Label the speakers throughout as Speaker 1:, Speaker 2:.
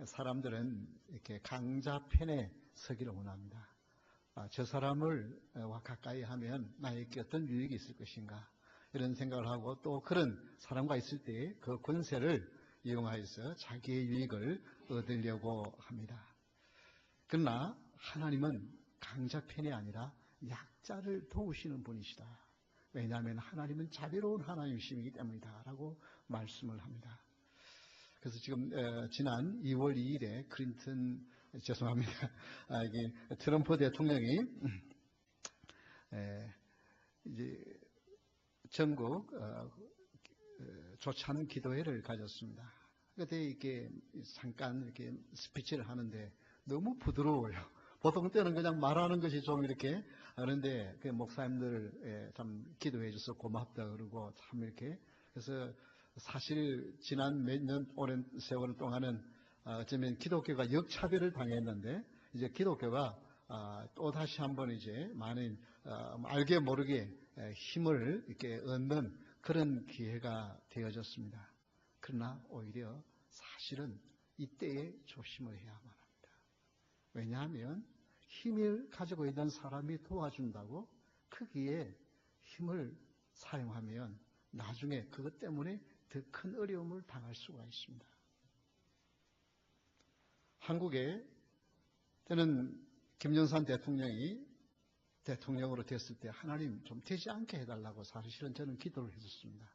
Speaker 1: 사람들은 이렇게 강자편에 서기를 원합니다. 저 사람을 가까이 하면 나에게 어떤 유익이 있을 것인가, 이런 생각을 하고, 또 그런 사람과 있을 때 그 권세를 이용하여서 자기의 유익을 얻으려고 합니다. 그러나 하나님은 강자편이 아니라 약자를 도우시는 분이시다. 왜냐하면 하나님은 자비로운 하나님이시기 때문이다 라고 말씀을 합니다. 그래서 지금 지난 2월 2일에 트럼프 대통령이 이제 전국 조찬 기도회를 가졌습니다. 그때 이렇게 잠깐 이렇게 스피치를 하는데 너무 부드러워요. 보통 때는 그냥 말하는 것이 좀 이렇게 하는데, 그 목사님들 참 기도해 줘서 고맙다 그러고 참 이렇게. 그래서 사실 지난 몇 년 오랜 세월 동안은 어쩌면 기독교가 역차별을 당했는데, 이제 기독교가 또 다시 한번 이제 많은 알게 모르게 힘을 이렇게 얻는 그런 기회가 되어졌습니다. 그러나 오히려 사실은 이때에 조심을 해야만 합니다. 왜냐하면 힘을 가지고 있는 사람이 도와준다고 크기에 힘을 사용하면 나중에 그것 때문에 더 큰 어려움을 당할 수가 있습니다. 한국에 때는 김영삼 대통령이 대통령으로 됐을 때 하나님 좀 되지 않게 해달라고 사실은 저는 기도를 했었습니다.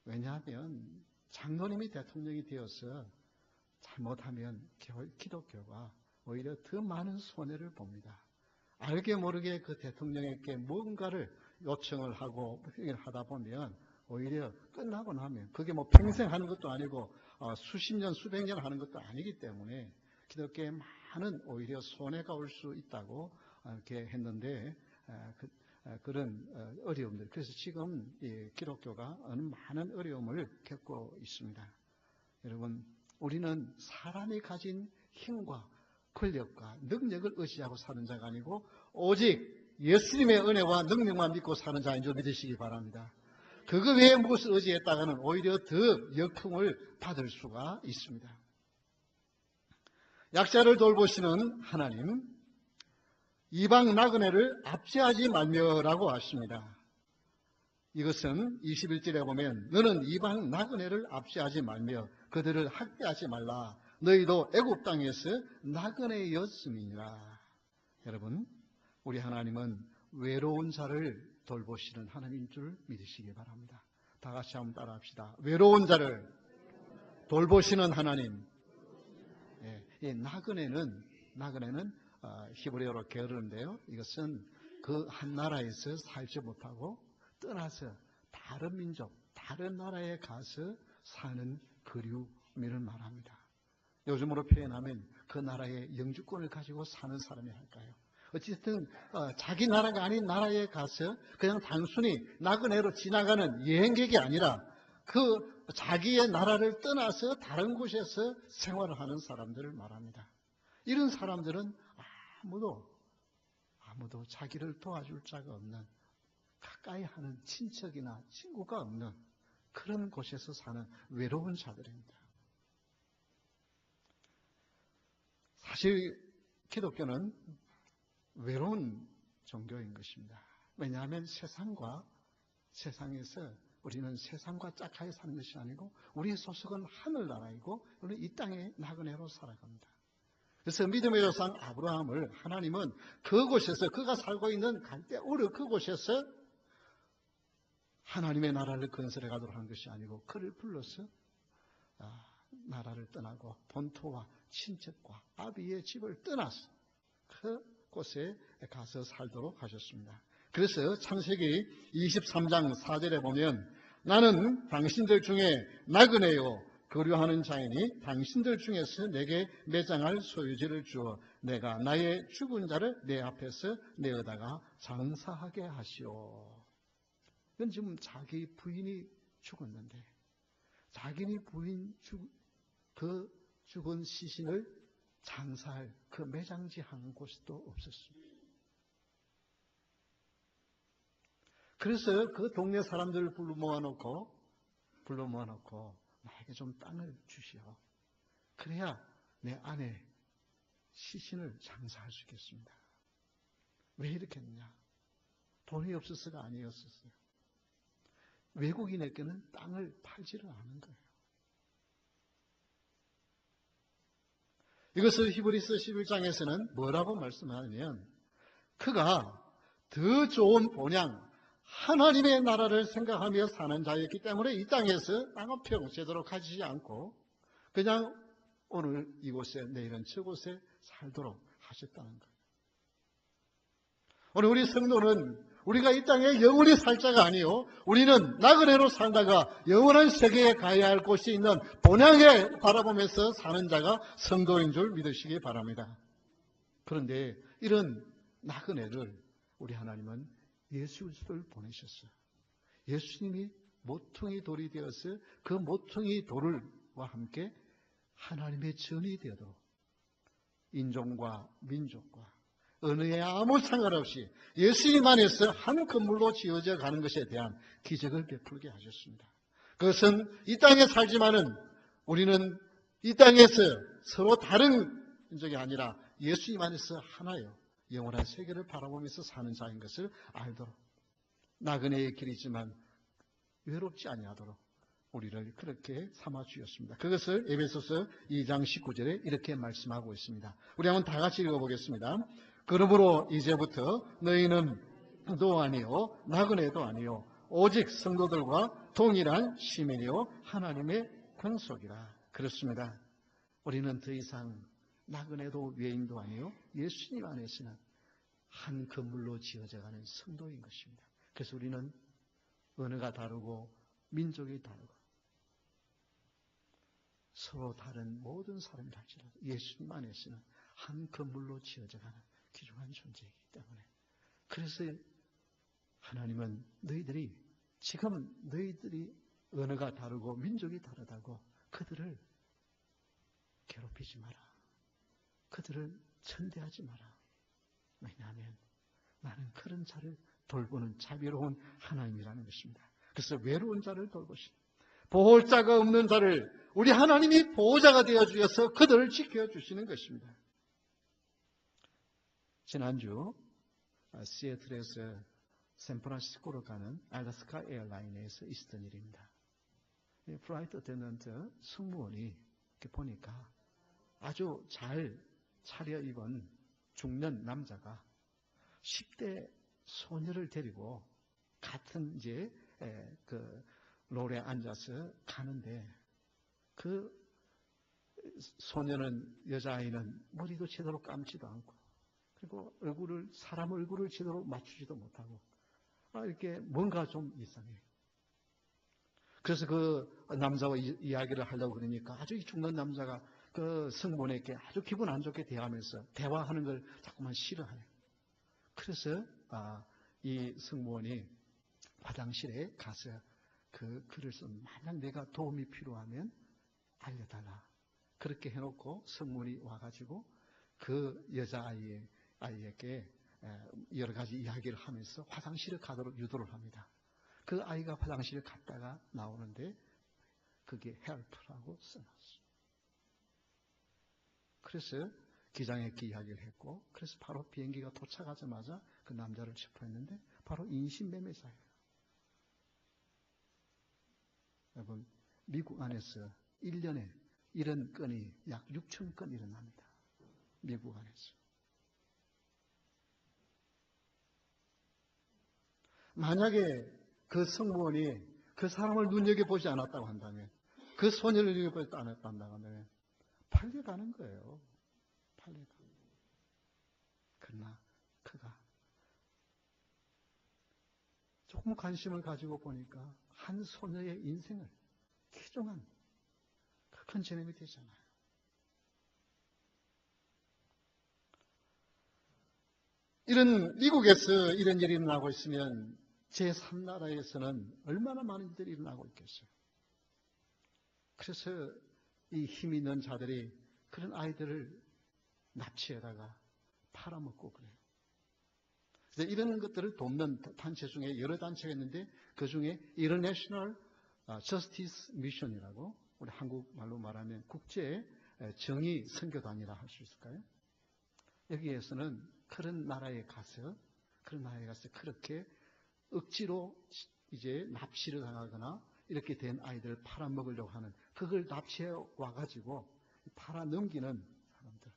Speaker 1: 왜냐하면 장로님이 대통령이 되어서 잘못하면 기독교가 오히려 더 많은 손해를 봅니다. 알게 모르게 그 대통령에게 뭔가를 요청을 하고 하다 보면 오히려 끝나고 나면 그게 뭐 평생 하는 것도 아니고 수십 년 수백 년 하는 것도 아니기 때문에 기독교에 많은 오히려 손해가 올 수 있다고 이렇게 했는데, 그런 어려움들. 그래서 지금 기독교가 많은 어려움을 겪고 있습니다. 여러분, 우리는 사람이 가진 힘과 권력과 능력을 의지하고 사는 자가 아니고 오직 예수님의 은혜와 능력만 믿고 사는 자인 줄 믿으시기 바랍니다. 그거 외에 무엇을 의지했다가는 오히려 더 역풍을 받을 수가 있습니다. 약자를 돌보시는 하나님, 이방 나그네를 압제하지 말며라고 하십니다. 이것은 21절에 보면 너는 이방 나그네를 압제하지 말며 그들을 학대하지 말라. 너희도 애굽 땅에서 나그네였음이니라. 여러분, 우리 하나님은 외로운 자를 돌보시는 하나님인 줄 믿으시기 바랍니다. 다 같이 한번 따라합시다. 외로운 자를 돌보시는 하나님. 나그네는 히브리어로 게르인데요. 이것은 그 한 나라에서 살지 못하고 떠나서 다른 민족, 다른 나라에 가서 사는 그리움을 말합니다. 요즘으로 표현하면 그 나라의 영주권을 가지고 사는 사람이 할까요? 어쨌든 자기 나라가 아닌 나라에 가서 그냥 단순히 나그네로 지나가는 여행객이 아니라 그 자기의 나라를 떠나서 다른 곳에서 생활을 하는 사람들을 말합니다. 이런 사람들은 아무도 자기를 도와줄 자가 없는, 가까이 하는 친척이나 친구가 없는 그런 곳에서 사는 외로운 자들입니다. 사실 기독교는 외로운 종교인 것입니다. 왜냐하면 세상에서 우리는 세상과 짝하게 사는 것이 아니고 우리의 소속은 하늘나라이고 우리는 이 땅의 나그네로 살아갑니다. 그래서 믿음의 조상 아브라함을 하나님은 그곳에서, 그가 살고 있는 갈대우르 그곳에서 하나님의 나라를 건설해 가도록 한 것이 아니고 그를 불러서 나라를 떠나고 본토와 친척과 아비의 집을 떠나서 그곳에 가서 살도록 하셨습니다. 그래서 창세기 23장 4절에 보면 나는 당신들 중에 나그네요 거류하는 자이니 당신들 중에서 내게 매장할 소유지를 주어 내가 나의 죽은 자를 내 앞에서 내어다가 장사하게 하시오. 이건 지금 자기 부인이 죽었는데 자기네 부인 그 죽은 시신을 장사할 그 매장지 한 곳도 없었습니다. 그래서 그 동네 사람들을 불러 모아놓고 나에게 좀 땅을 주시오. 그래야 내 아내 시신을 장사할 수 있겠습니다. 왜 이렇게 했느냐? 돈이 없어서가 아니었었어요. 외국인에게는 땅을 팔지를 않은 거예요. 이것을 히브리서 11장에서는 뭐라고 말씀하냐면 그가 더 좋은 본향 하나님의 나라를 생각하며 사는 자였기 때문에 이 땅에서 땅은 제대로 가지지 않고 그냥 오늘 이곳에 내일은 저곳에 살도록 하셨다는 거예요. 오늘 우리 성도는 우리가 이 땅에 영원히 살 자가 아니요 우리는 나그네로 살다가 영원한 세계에 가야 할 곳이 있는 본향에 바라보면서 사는 자가 성도인 줄 믿으시기 바랍니다. 그런데 이런 나그네를 우리 하나님은 예수 그리스도를 보내셨어요. 예수님이 모퉁이 돌이 되어서 그 모퉁이 돌과 함께 하나님의 전이 되도록 인종과 민족과 언어에 아무 상관없이 예수님 안에서 한 건물로 지어져 가는 것에 대한 기적을 베풀게 하셨습니다. 그것은 이 땅에 살지만은 우리는 이 땅에서 서로 다른 민족이 아니라 예수님 안에서 하나요. 영원한 세계를 바라보면서 사는 자인 것을 알도록 나그네의 길이지만 외롭지 아니하도록 우리를 그렇게 삼아 주셨습니다. 그것을 에베소서 2장 19절에 이렇게 말씀하고 있습니다. 우리 한번 다 같이 읽어보겠습니다. 그러므로 이제부터 너희는 도 아니요 나그네도 아니요 오직 성도들과 동일한 시민이요 하나님의 권속이라. 그렇습니다. 우리는 더 이상 나그네도 외인도 아니요 예수님 안에서는 한 건물로 지어져가는 성도인 것입니다. 그래서 우리는 언어가 다르고 민족이 다르고 서로 다른 모든 사람이 할지라도 예수님 안에서는 한 건물로 지어져가는 귀중한 존재이기 때문에 그래서 하나님은 너희들이 지금 너희들이 언어가 다르고 민족이 다르다고 그들을 괴롭히지 마라. 그들을 천대하지 마라. 왜냐하면 나는 그런 자를 돌보는 자비로운 하나님이라는 것입니다. 그래서 외로운 자를 돌보시는 보호할 자가 없는 자를 우리 하나님이 보호자가 되어주셔서 그들을 지켜주시는 것입니다. 지난주 시애틀에서 샌프란시스코로 가는 알래스카 에어라인에서 있었던 일입니다. 플라이트 어텐던트 승무원이 이렇게 보니까 아주 잘 차려입은 중년 남자가 10대 소녀를 데리고 같은 이제 그 롤에 앉아서 가는데 그 소녀는 여자아이는 머리도 제대로 감지도 않고 그리고 사람 얼굴을 제대로 맞추지도 못하고 이렇게 뭔가 좀 이상해. 그래서 그 남자와 이야기를 하려고 그러니까 아주 이 중년 남자가 그 승무원에게 아주 기분 안 좋게 대하면서 대화하는 걸 자꾸만 싫어해요. 그래서 이 승무원이 화장실에 가서 그 글을 쓴 만약 내가 도움이 필요하면 알려달라. 그렇게 해놓고 승무원이 와가지고 그 여자아이에게 여러 가지 이야기를 하면서 화장실에 가도록 유도를 합니다. 그 아이가 화장실에 갔다가 나오는데 그게 help라고 써놨어요. 그래서 기장에게 이야기를 했고 그래서 바로 비행기가 도착하자마자 그 남자를 체포했는데 바로 인신매매자예요. 여러분 미국 안에서 1년에 이런 건이 약 6천 건 일어납니다. 미국 안에서. 만약에 그 승무원이 그 사람을 눈여겨보지 않았다고 한다면 그 소녀를 눈여겨보지 않았다고 한다면 팔려가는 거예요. 팔려가. 그러나 그가 조금 관심을 가지고 보니까 한 소녀의 인생을 귀중한 큰 재능이 되잖아요. 이런 미국에서 이런 일이 일어나고 있으면 제3나라에서는 얼마나 많은 일들이 일어나고 있겠어요. 그래서 이 힘 있는 자들이 그런 아이들을 납치해다가 팔아먹고 그래요. 그래서 이런 것들을 돕는 단체 중에 여러 단체가 있는데 그 중에 International Justice Mission이라고 우리 한국말로 말하면 국제 정의 선교단이라 할 수 있을까요? 여기에서는 그런 나라에 가서 그렇게 억지로 이제 납치를 당하거나 이렇게 된 아이들을 팔아먹으려고 하는, 그걸 납치해 와가지고 팔아 넘기는 사람들,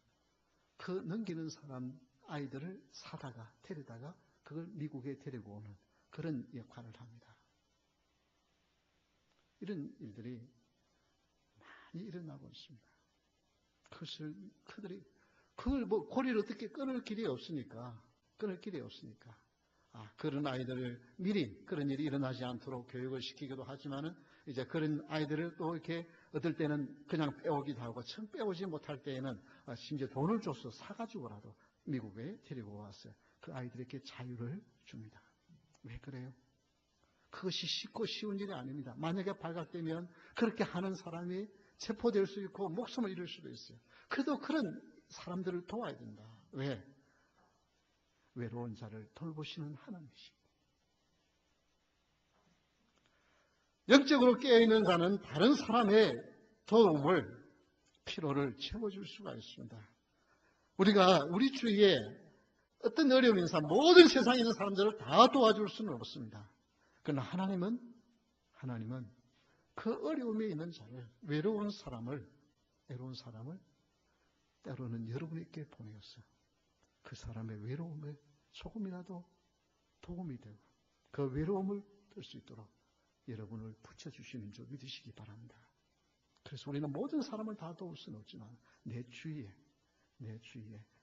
Speaker 1: 그 넘기는 사람 아이들을 사다가 데려다가 그걸 미국에 데리고 오는 그런 역할을 합니다. 이런 일들이 많이 일어나고 있습니다. 그걸 고리를 어떻게 끊을 길이 없으니까. 그런 아이들을 미리 그런 일이 일어나지 않도록 교육을 시키기도 하지만은, 이제 그런 아이들을 또 이렇게 어떨 때는 그냥 빼오기도 하고, 참 빼오지 못할 때에는 심지어 돈을 줘서 사가지고라도 미국에 데리고 와서 그 아이들에게 자유를 줍니다. 왜 그래요? 그것이 쉽고 쉬운 일이 아닙니다. 만약에 발각되면 그렇게 하는 사람이 체포될 수 있고 목숨을 잃을 수도 있어요. 그래도 그런 사람들을 도와야 된다. 왜? 외로운 자를 돌보시는 하나님이십니다. 영적으로 깨어있는 자는 다른 사람의 도움을, 필요를 채워줄 수가 있습니다. 우리가 우리 주위에 어떤 어려움이 있는 사람, 모든 세상에 있는 사람들을 다 도와줄 수는 없습니다. 그러나 하나님은 그 어려움에 있는 자를, 외로운 사람을 때로는 여러분에게 보내어서 그 사람의 외로움에 조금이라도 도움이 되고 그 외로움을 들 수 있도록 여러분을 붙여주시는 줄 믿으시기 바랍니다. 그래서 우리는 모든 사람을 다 도울 수는 없지만 내 주위에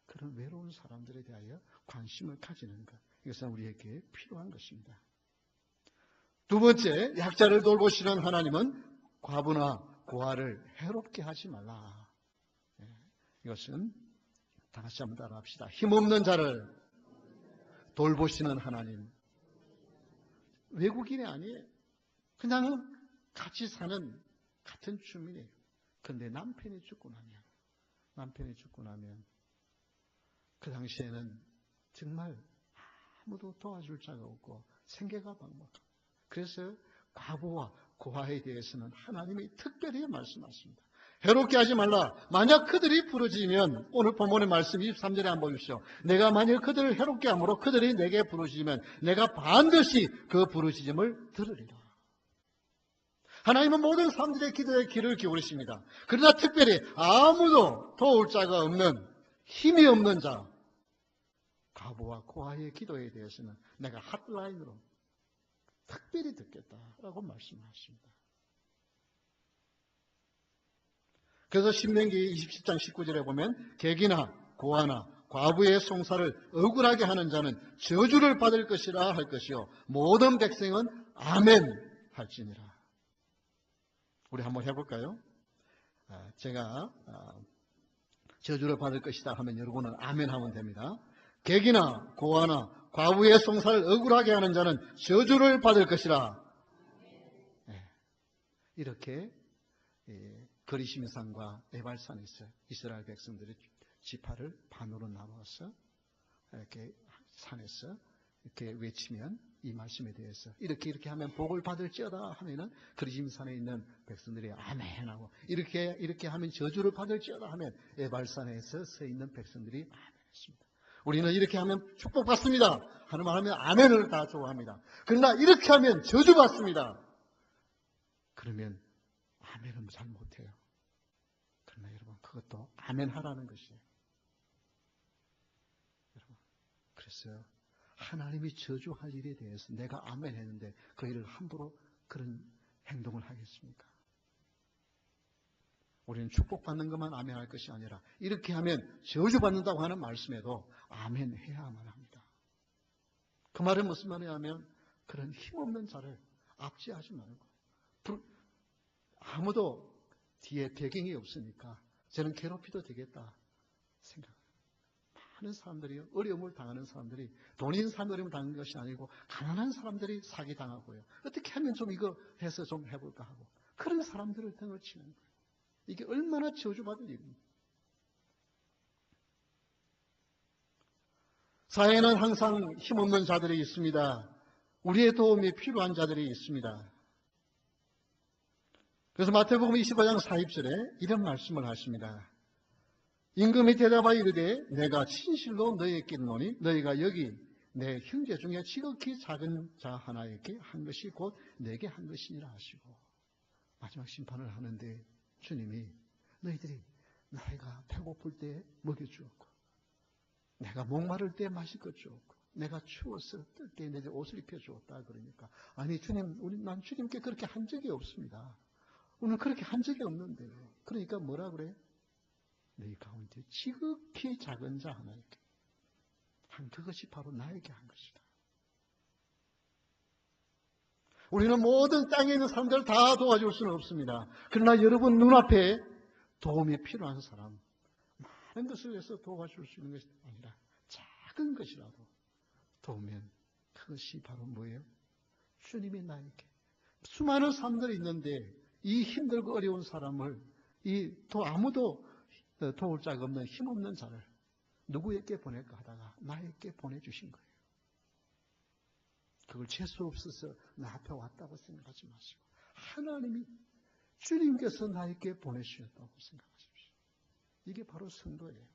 Speaker 1: 그런 외로운 사람들에 대하여 관심을 가지는 것, 이것은 우리에게 필요한 것입니다. 두 번째, 약자를 돌보시는 하나님은 과부나 고아를 해롭게 하지 말라. 이것은 다 같이 한번 따라합시다. 힘없는 자를 돌보시는 하나님. 외국인이 아니에요. 그냥 같이 사는 같은 주민이에요. 그런데 남편이 죽고 나면 그 당시에는 정말 아무도 도와줄 자가 없고 생계가 막막하고, 그래서 과부와 고아에 대해서는 하나님이 특별히 말씀하십니다. 해롭게 하지 말라. 만약 그들이 부르짖으면, 오늘 본문의 말씀 23절에 한번 보십시오. 내가 만약 그들을 해롭게 함으로 그들이 내게 부르짖으면 내가 반드시 그 부르짖음을 들으리라. 하나님은 모든 사람들의 기도에 귀를 기울이십니다. 그러나 특별히 아무도 도울 자가 없는, 힘이 없는 자, 과부와 고아의 기도에 대해서는 내가 핫라인으로 특별히 듣겠다라고 말씀하십니다. 그래서 신명기 27장 19절에 보면 객이나 고아나 과부의 송사를 억울하게 하는 자는 저주를 받을 것이라 할 것이요 모든 백성은 아멘 할지니라. 우리 한번 해볼까요? 제가 저주를 받을 것이다 하면 여러분은 아멘 하면 됩니다. 객이나 고아나 과부의 송사를 억울하게 하는 자는 저주를 받을 것이라. 이렇게 거리심산과 에발산에서 이스라엘 백성들의 지파를 반으로 나누어서 이렇게 산에서 이렇게 외치면, 이 말씀에 대해서 이렇게 하면 복을 받을지어다 하면은 거리심산에 있는 백성들이 아멘하고, 이렇게 하면 저주를 받을지어다 하면 에발산에서 서 있는 백성들이 아멘했습니다. 우리는 이렇게 하면 축복받습니다 하는 말 하면 아멘을 다 좋아합니다. 그러나 이렇게 하면 저주받습니다. 그러면 아멘은 잘 못해요. 그러나 여러분, 그것도 아멘 하라는 것이에요. 여러분, 그래서 하나님이 저주할 일에 대해서 내가 아멘 했는데 그 일을 함부로 그런 행동을 하겠습니까? 우리는 축복받는 것만 아멘 할 것이 아니라 이렇게 하면 저주받는다고 하는 말씀에도 아멘 해야만 합니다. 그 말은 무슨 말이냐면, 그런 힘없는 자를 압제하지 말고, 아무도 뒤에 배경이 없으니까 저는 괴롭히도 되겠다 생각합니다. 많은 사람들이, 어려움을 당하는 사람들이 돈 있는 사람 어려움을 당하는 것이 아니고 가난한 사람들이 사기당하고요. 어떻게 하면 좀 이거 해서 좀 해볼까 하고 그런 사람들을 등을 치는 거예요. 이게 얼마나 저주받을 일입니까? 사회에는 항상 힘없는 자들이 있습니다. 우리의 도움이 필요한 자들이 있습니다. 그래서 마태복음 25장 40절에 이런 말씀을 하십니다. 임금이 대답하여 이르되 내가 진실로 너희에게 이르노니 너희가 여기 내 형제 중에 지극히 작은 자 하나에게 한 것이 곧 내게 한 것이니라 하시고, 마지막 심판을 하는데 주님이 너희들이 내가 배고플 때 먹여주었고, 내가 목마를 때 마실 것 주었고, 내가 추워서 뜰 때 내 옷을 입혀주었다 그러니까, 아니 주님, 난 주님께 그렇게 한 적이 없습니다. 오늘 그렇게 한 적이 없는데. 그러니까 뭐라 그래? 너희 가운데 지극히 작은 자 하나에게 한 그것이 바로 나에게 한 것이다. 우리는 모든 땅에 있는 사람들을 다 도와줄 수는 없습니다. 그러나 여러분 눈앞에 도움이 필요한 사람, 많은 것을 위해서 도와줄 수 있는 것이 아니라 작은 것이라도 도우면 그것이 바로 뭐예요? 주님이 나에게. 수많은 사람들이 있는데 이 힘들고 어려운 사람을 아무도 도울 자가 없는 힘없는 자를 누구에게 보낼까 하다가 나에게 보내주신 거예요. 그걸 재수 없어서 나 앞에 왔다고 생각하지 마시고 하나님이 주님께서 나에게 보내주셨다고 생각하십시오. 이게 바로 성도예요.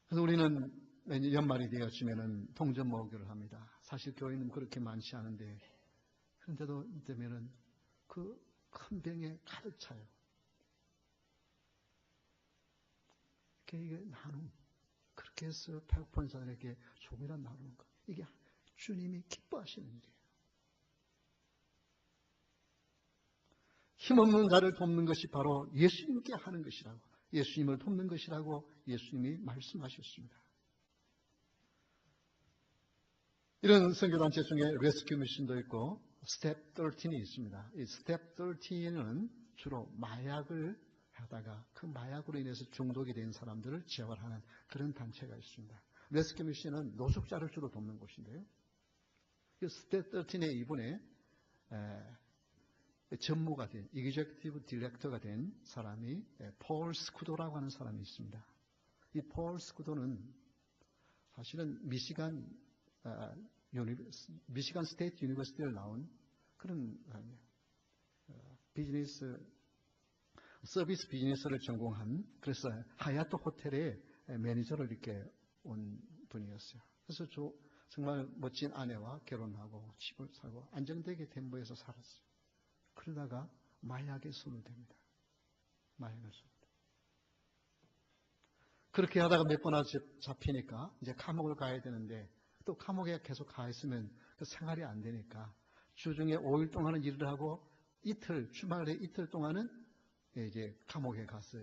Speaker 1: 그래서 우리는 연말이 되었으면 동전 모으기를 합니다. 사실 교회는 그렇게 많지 않은데 그런데도 되면은 그 큰 병에 가득 차요. 이게 나눔. 그렇게 해서 배고픈 사람에게 조금이라도 나누는 것. 이게 주님이 기뻐하시는 일이에요. 힘없는 자를 돕는 것이 바로 예수님께 하는 것이라고, 예수님을 돕는 것이라고 예수님이 말씀하셨습니다. 이런 선교단체 중에 레스큐 미션도 있고 스텝 13이 있습니다. 이 스텝 13은 주로 마약을 하다가 그 마약으로 인해서 중독이 된 사람들을 재활하는 그런 단체가 있습니다. 레스큐 미션은 노숙자를 주로 돕는 곳인데요. 이 스텝 13의 이분에 전무가 된, 이그제큐티브 디렉터가 된 사람이 폴 스쿠도라고 하는 사람이 있습니다. 이 폴 스쿠도는 사실은 미시간 스테이트 유니버시티를 나온 그런 서비스 비즈니스를 전공한, 그래서 하얏트 호텔의 매니저를 이렇게 온 분이었어요. 그래서 정말 멋진 아내와 결혼하고 집을 사고 안정되게 덴버에서 살았어요. 그러다가 마약에 손을 댑니다. 마약을 손을 댑니다. 그렇게 하다가 몇 번 잡히니까 이제 감옥을 가야 되는데 또 감옥에 계속 가 있으면 그 생활이 안 되니까 주중에 5일 동안은 일을 하고 주말에 이틀 동안은 이제 감옥에 가서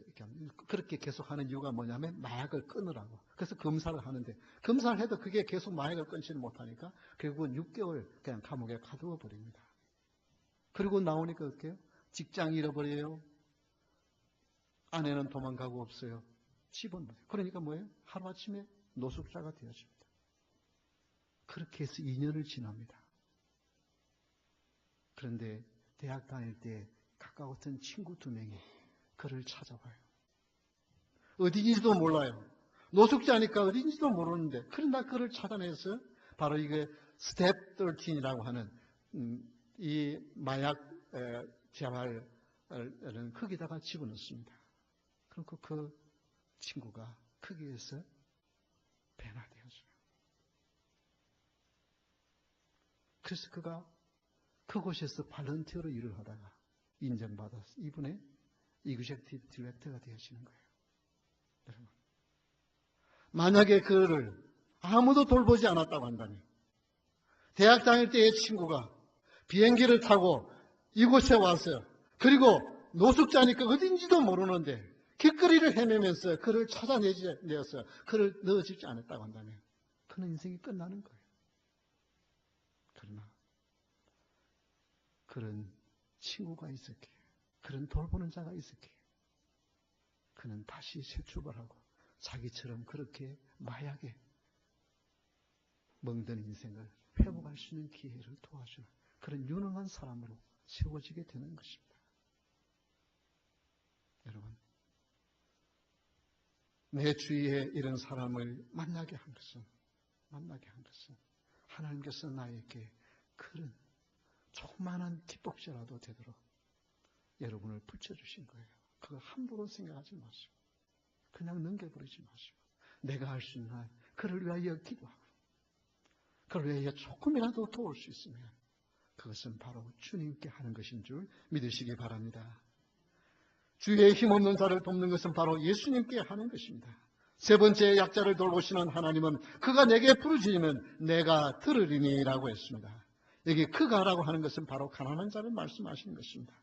Speaker 1: 그렇게 계속 하는 이유가 뭐냐면 마약을 끊으라고. 그래서 검사를 하는데 검사를 해도 그게 계속 마약을 끊지는 못하니까 결국은 6개월 그냥 감옥에 가두어 버립니다. 그리고 나오니까 어떻게 해요? 직장 잃어버려요. 아내는 도망가고 없어요. 집은 그러니까 뭐예요? 하루아침에 노숙자가 되어집니다. 그렇게 해서 2년을 지납니다. 그런데 대학 다닐 때 가까웠던 친구 2명이 그를 찾아와요. 어디인지도 몰라요. 노숙자니까 어디인지도 모르는데 그러나 그를 찾아내서 바로 이게 스텝 13이라고 하는 이 마약 재활을 거기다가 집어넣습니다. 그리고 그 친구가 거기에서 변화되었어요. 그래서 그가 그곳에서 발런티어로 일을 하다가 인정받아서 이분의 이그제큐티브 디렉터가 되어지는 거예요. 여러분, 만약에 그를 아무도 돌보지 않았다고 한다면, 대학 다닐 때의 친구가 비행기를 타고 이곳에 와서, 그리고 노숙자니까 어딘지도 모르는데 길거리를 헤매면서 그를 찾아내서 그를 넣어주지 않았다고 한다면 그는 인생이 끝나는 거예요. 그러나 그런 친구가 있었기에, 그런 돌보는 자가 있었기에 그는 다시 새 출발하고 자기처럼 그렇게 마약에 멍든 인생을 회복할 수 있는 기회를 도와주는 그런 유능한 사람으로 세워지게 되는 것입니다. 여러분, 내 주위에 이런 사람을 만나게 한 것은 하나님께서 나에게 그런 조그마한 기복제라도 되도록 여러분을 붙여주신 거예요. 그걸 함부로 생각하지 마시고 그냥 넘겨버리지 마시고 내가 할 수 있는 한 그를 위하여 기도하고 그를 위하여 조금이라도 도울 수 있으면 그것은 바로 주님께 하는 것인 줄 믿으시기 바랍니다. 주의 힘없는 자를 돕는 것은 바로 예수님께 하는 것입니다. 세 번째, 약자를 돌보시는 하나님은 그가 내게 부르짖으면 내가 들으리니라고 했습니다. 여기 그가라고 하는 것은 바로 가난한 자를 말씀하시는 것입니다.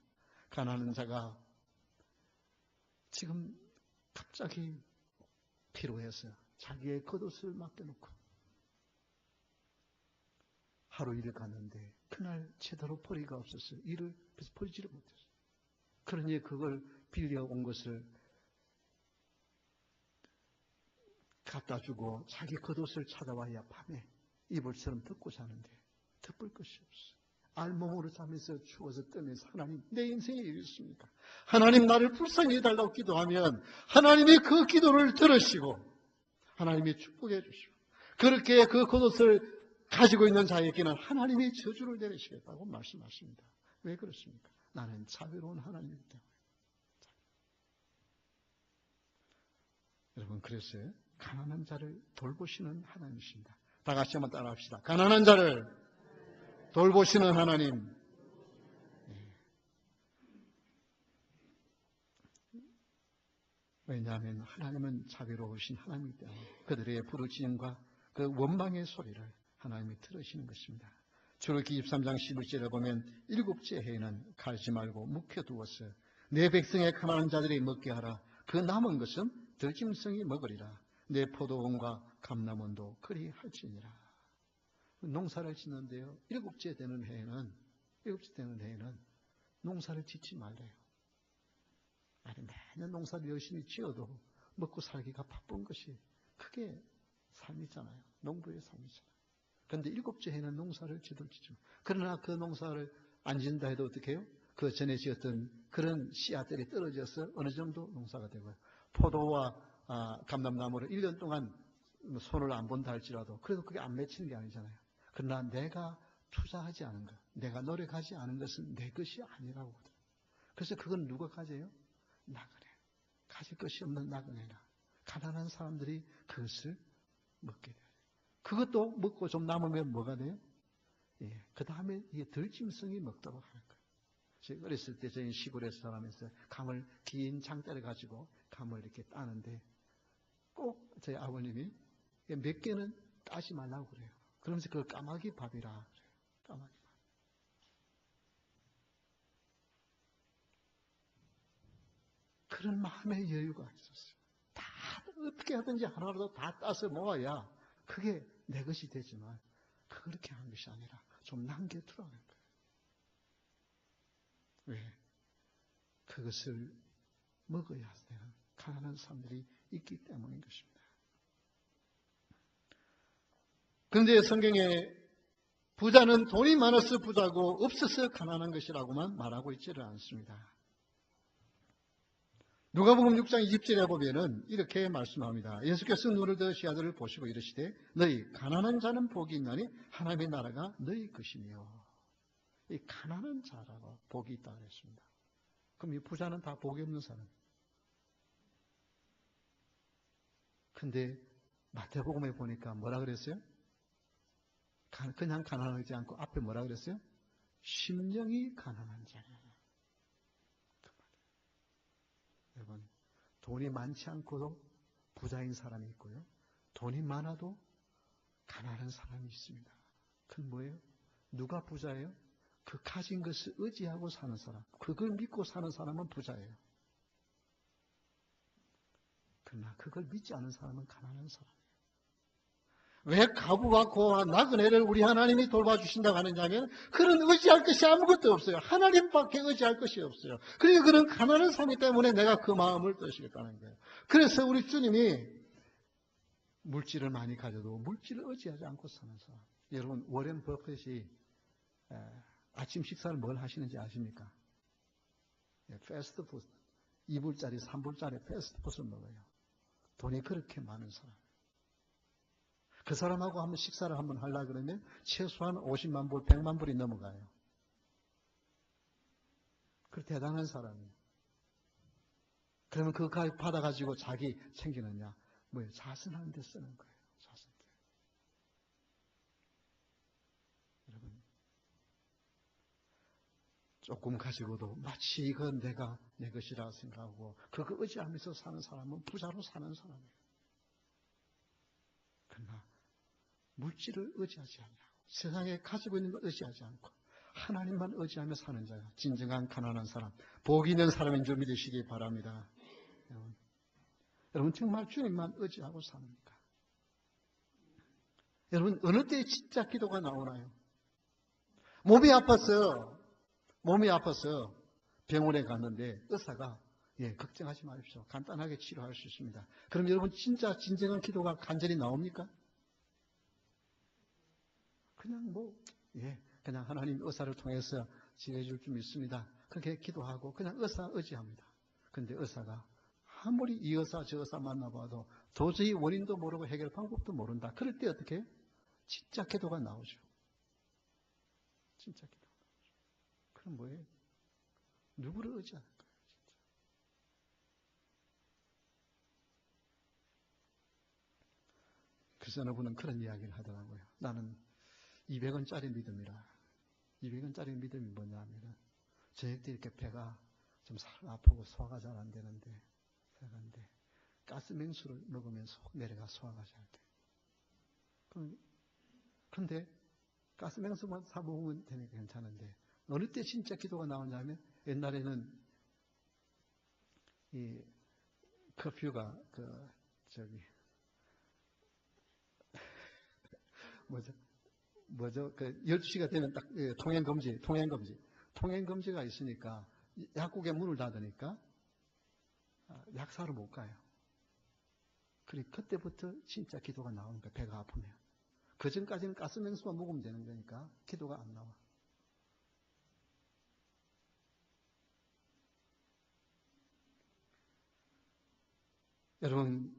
Speaker 1: 가난한 자가 지금 갑자기 피로해서 자기의 겉옷을 맡겨놓고 하루 일을 갔는데 그날 제대로 벌이가 없었어요. 일을 벌이지를 못했어요. 그러니 그걸 빌려온 것을 갖다 주고 자기 겉옷을 찾아와야 밤에 이불처럼 덮고 자는데 덮을 것이 없어요. 알몸으로 자면서 추워서 떠면서 하나님 내 인생이 이렇습니까? 하나님 나를 불쌍히 해달라고 기도하면 하나님이 그 기도를 들으시고 하나님이 축복해 주시고 그렇게 그 겉옷을 가지고 있는 자에게는 하나님이 저주를 내리시겠다고 말씀하십니다. 왜 그렇습니까? 나는 자비로운 하나님이기 때문에. 여러분 그랬어요. 가난한 자를 돌보시는 하나님이십니다. 다 같이 한번 따라합시다. 가난한 자를 돌보시는 하나님. 왜냐하면 하나님은 자비로우신 하나님이기 때문에 그들의 부르짖음과 그 원망의 소리를 하나님이 들으시는 것입니다. 출애굽기 23장 11절에 보면 일곱째 해에는 갈지 말고 묵혀두었어 내 백성의 가난한 자들이 먹게 하라. 그 남은 것은 들짐승이 먹으리라. 내 포도원과 감람원도 그리할지니라. 농사를 짓는데요. 일곱째 되는 해에는 농사를 짓지 말래요. 아니 매년 농사를 열심히 지어도 먹고 살기가 바쁜 것이 그게 삶이잖아요. 농부의 삶이잖아요. 그런데 일곱째 해는 농사를 제대로 짓죠. 그러나 그 농사를 안 짓는다 해도 어떻게 해요? 그 전에 지었던 그런 씨앗들이 떨어져서 어느 정도 농사가 되고요. 포도와 감람나무를 1년 동안 손을 안 본다 할지라도 그래도 그게 안 맺히는 게 아니잖아요. 그러나 내가 투자하지 않은 것, 내가 노력하지 않은 것은 내 것이 아니라고 하더라고요. 그래서 그건 누가 가져요? 나그네. 가질 것이 없는 나그네나 가난한 사람들이 그것을 먹게 돼요. 그것도 먹고 좀 남으면 뭐가 돼요? 예, 그 다음에 이게 들짐승이 먹도록 하는 거예요. 제가 어렸을 때 저희 시골에서 살면서 감을 긴 장대를 가지고 감을 이렇게 따는데 꼭 저희 아버님이 몇 개는 따지 말라고 그래요. 그러면서 그걸 까마귀 밥이라 그래요. 까마귀 밥. 그런 마음의 여유가 있었어요. 다 어떻게 하든지 하나라도 다 따서 모아야 그게 내 것이 되지만 그렇게 하는 것이 아니라 좀 남겨두라는 거예요. 왜? 그것을 먹어야 되는 가난한 사람들이 있기 때문인 것입니다. 그런데 성경에 부자는 돈이 많아서 부자고 없어서 가난한 것이라고만 말하고 있지를 않습니다. 누가복음 6장 20절에 보면은 이렇게 말씀합니다. 예수께서 눈을 더 시아들을 보시고 이르시되 너희 가난한 자는 복이 있나니 하나님의 나라가 너희 것이며. 이 가난한 자라고 복이 있다고 했습니다. 그럼 이 부자는 다 복이 없는 사람. 근데 마태복음에 보니까 뭐라 그랬어요? 그냥 가난하지 않고 앞에 뭐라 그랬어요? 심령이 가난한 자냐. 여러분, 돈이 많지 않고도 부자인 사람이 있고요. 돈이 많아도 가난한 사람이 있습니다. 그건 뭐예요? 누가 부자예요? 그 가진 것을 의지하고 사는 사람. 그걸 믿고 사는 사람은 부자예요. 그러나 그걸 믿지 않은 사람은 가난한 사람이에요. 왜 가부와 고와 나그네를 우리 하나님이 돌봐주신다고 하느냐면 그런 의지할 것이 아무것도 없어요. 하나님밖에 의지할 것이 없어요. 그러니까 그런 가난한 삶이기 때문에 내가 그 마음을 떠시겠다는 거예요. 그래서 우리 주님이 물질을 많이 가져도 물질을 의지하지 않고 사는 사람. 여러분 워렌 버핏이 아침 식사를 뭘 하시는지 아십니까? 패스트푸드. 2불짜리 3불짜리 패스트푸드를 먹어요. 돈이 그렇게 많은 사람. 그 사람하고 한번 식사를 한번 하려고 그러면 최소한 50만 불, 100만 불이 넘어가요. 그 대단한 사람이에요. 그러면 그 가입 받아가지고 자기 챙기느냐? 뭐예요? 자선하는 데 쓰는 거예요. 자선. 여러분, 조금 가지고도 마치 이건 내가 내 것이라 생각하고 그거 의지하면서 사는 사람은 부자로 사는 사람이에요. 그러나 물질을 의지하지 않냐고, 세상에 가지고 있는 걸 의지하지 않고 하나님만 의지하며 사는 자가 진정한 가난한 사람, 복 있는 사람인 줄 믿으시기 바랍니다. 여러분 정말 주님만 의지하고 삽니까? 여러분 어느 때 진짜 기도가 나오나요? 몸이 아팠어요. 병원에 갔는데 의사가 걱정하지 마십시오. 간단하게 치료할 수 있습니다. 그럼 여러분 진짜 진정한 기도가 간절히 나옵니까? 그냥 그냥 하나님 의사를 통해서 지혜줄 줄 믿습니다. 그렇게 기도하고 그냥 의사 의지합니다. 그런데 의사가 아무리 이 의사 저 의사 만나봐도 도저히 원인도 모르고 해결 방법도 모른다. 그럴 때 어떻게 해요? 진짜 기도가 나오죠. 진짜 기도가 나오죠. 그럼 뭐예요? 누구를 의지하는 거예요? 진짜. 그래서 어느 분은 그런 이야기를 하더라고요. 나는 200원짜리 믿음이라. 200원짜리 믿음이 뭐냐 하면 저녁 때 이렇게 배가 좀 아프고 소화가 잘 안 되는데 가스맹수를 먹으면 속 내려가 소화가 잘 돼. 그런데 가스맹수만 사 먹으면 되니까 괜찮은데 어느 때 진짜 기도가 나오냐면 옛날에는 이 커퓨가 뭐죠? 12시가 되면 딱 통행금지가 있으니까 약국에 문을 닫으니까 약사로 못 가요. 그때부터 진짜 기도가 나오는 거예요. 배가 아프면. 그 전까지는 가스맹수만 먹으면 되는 거니까 기도가 안 나와. 여러분,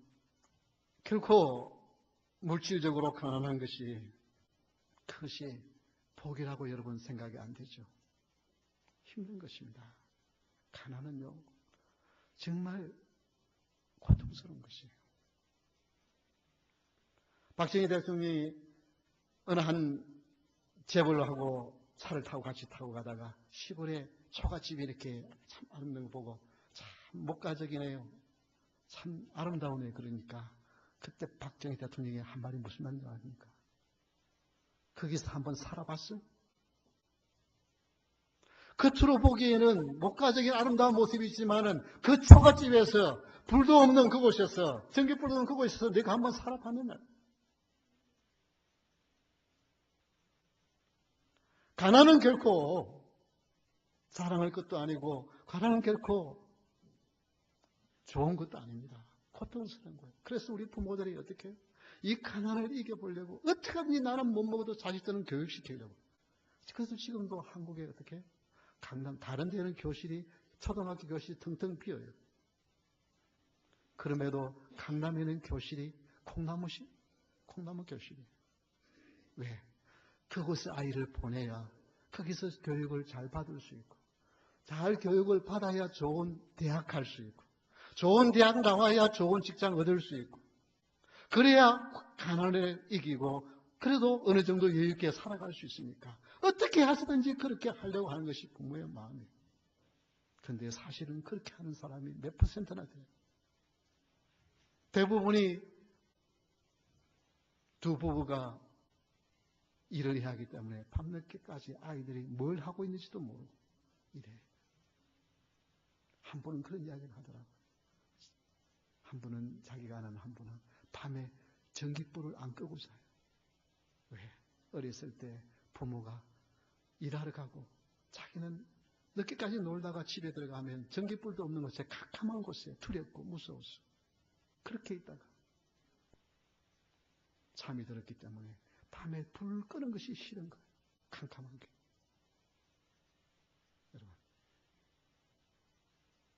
Speaker 1: 결코 물질적으로 가난한 것이 그것이 복이라고 여러분 생각이 안 되죠. 힘든 것입니다. 가난은요, 정말 고통스러운 것이에요. 박정희 대통령이 어느 한 재벌하고 차를 타고 같이 타고 가다가 시골에 초가집이 이렇게 참 아름다운 거 보고 참 목가적이네요. 참 아름다우네요. 그러니까 그때 박정희 대통령이 한 말이 무슨 말인지 아십니까? 거기서 한번 살아봤어? 겉으로 보기에는 목가적인 아름다운 모습이지만은 그 초가집에서 불도 없는 그곳에서 전기불도 없는 그곳에서 내가 한번 살아봤느냐? 가난은 결코 자랑할 것도 아니고 가난은 결코 좋은 것도 아닙니다. 고통스러운 거예요. 그래서 우리 부모들이 어떻게 해요? 이 가난을 이겨보려고 어떻게 하든지 나는 못 먹어도 자식들은 교육시키려고. 그래서 지금도 한국에 어떻게 해요? 강남 다른 데는 교실이 초등학교 교실이 텅텅 비어요. 그럼에도 강남에는 교실이 콩나무 교실이에요. 왜? 그곳에 아이를 보내야 거기서 교육을 잘 받을 수 있고 잘 교육을 받아야 좋은 대학 갈 수 있고 좋은 대학 나와야 좋은 직장 얻을 수 있고 그래야 가난을 이기고 그래도 어느 정도 여유 있게 살아갈 수 있으니까 어떻게 하시든지 그렇게 하려고 하는 것이 부모의 마음이에요. 그런데 사실은 그렇게 하는 사람이 몇 %나 돼요. 대부분이 두 부부가 일을 해야 하기 때문에 밤늦게까지 아이들이 뭘 하고 있는지도 모르고 이래요. 한 분은 그런 이야기를 하더라고요. 한 분은 자기가 아는 한 분은 밤에 전기불을 안 끄고 자요. 왜? 어렸을 때 부모가 일하러 가고 자기는 늦게까지 놀다가 집에 들어가면 전기불도 없는 곳에 캄캄한 곳에 두렵고 무서웠어. 그렇게 있다가 잠이 들었기 때문에 밤에 불 끄는 것이 싫은 거예요. 캄캄한 게. 여러분,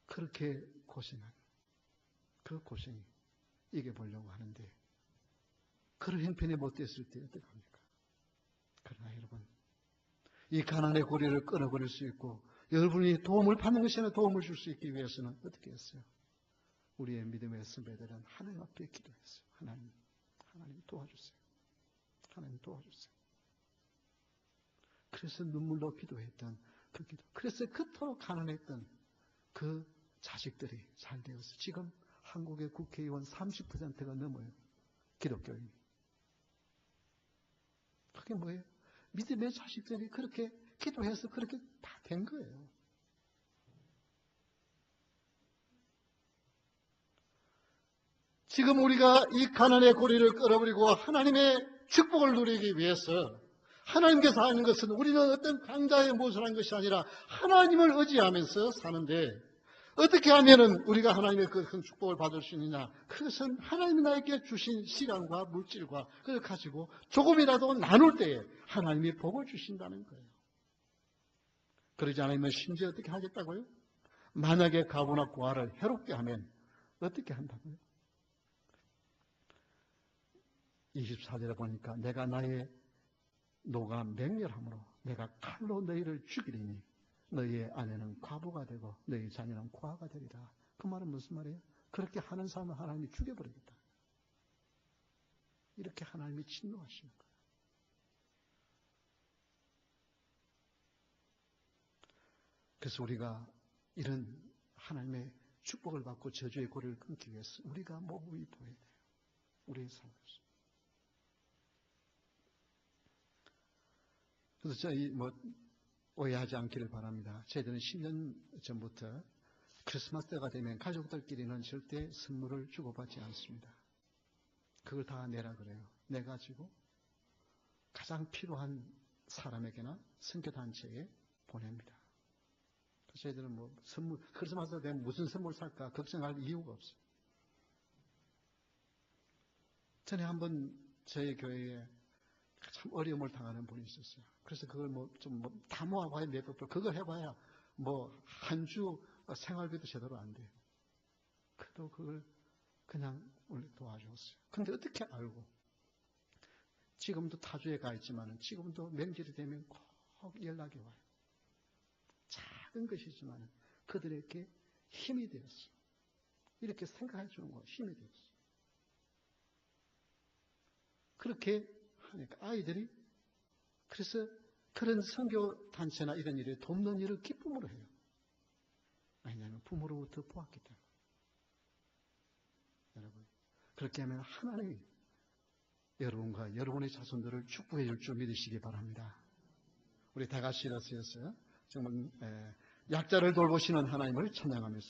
Speaker 1: 그렇게 고생한 그 고생이 이겨보려고 하는데 그런 형편이 못 됐을 때 어떡합니까? 그러나 여러분, 이 가난의 고리를 끊어버릴 수 있고 여러분이 도움을 받는 것이 아니라 도움을 줄 수 있기 위해서는 어떻게 했어요? 우리의 믿음의 선배들은 하나님 앞에 기도했어요. 하나님 도와주세요. 하나님 도와주세요. 그래서 눈물로 기도했던 그 기도. 그래서 그토록 가난했던 그 자식들이 잘 되어서 지금 한국의 국회의원 30%가 넘어요. 기독교인이. 그게 뭐예요? 믿음의 자식들이 그렇게 기도해서 그렇게 다 된 거예요. 지금 우리가 이 가난의 고리를 끌어버리고 하나님의 축복을 누리기 위해서 하나님께서 하는 것은 우리는 어떤 강자의 무엇을 한 것이 아니라 하나님을 의지하면서 사는데 어떻게 하면은 우리가 하나님의 그 큰 축복을 받을 수 있느냐? 그것은 하나님이 나에게 주신 시간과 물질과 그걸 가지고 조금이라도 나눌 때에 하나님이 복을 주신다는 거예요. 그러지 않으면 심지어 어떻게 하겠다고요? 만약에 가부나 고아를 해롭게 하면 어떻게 한다고요? 24절에 보니까 내가 나의 노가 맹렬함으로 내가 칼로 너희를 죽이리니 너희의 아내는 과부가 되고 너희 자녀는 고아가 되리라. 그 말은 무슨 말이에요? 그렇게 하는 사람은 하나님이 죽여버리겠다. 이렇게 하나님이 진노하시는 거예요. 그래서 우리가 이런 하나님의 축복을 받고 저주의 고리를 끊기 위해서 우리가 모범이 보여야 돼요. 우리의 삶에서. 그래서 저희 오해하지 않기를 바랍니다. 저희들은 10년 전부터 크리스마스 때가 되면 가족들끼리는 절대 선물을 주고받지 않습니다. 그걸 다 내라 그래요. 내가지고 가장 필요한 사람에게나 선교단체에 보냅니다. 그래서 저희들은 선물, 크리스마스 때 되면 무슨 선물 살까 걱정할 이유가 없어요. 전에 한번 저희 교회에 참 어려움을 당하는 분이 있었어요. 그래서 그걸 다 모아봐야 몇 불, 그거 해봐야 한 주 생활비도 제대로 안 돼요. 그래도 그걸 그냥 도와줬어요. 근데 어떻게 알고? 지금도 타주에 가 있지만 지금도 명절이 되면 꼭 연락이 와요. 작은 것이지만 그들에게 힘이 되었어요. 이렇게 생각해 주는 거 힘이 되었어요. 그렇게 하니까 아이들이 그래서 그런 선교 단체나 이런 일을 돕는 일을 기쁨으로 해요. 왜냐하면 부모로부터 보았기 때문에. 여러분 그렇게 하면 하나님이 여러분과 여러분의 자손들을 축복해 줄 줄 믿으시기 바랍니다. 우리 다 같이 일어서서 정말 약자를 돌보시는 하나님을 찬양하면서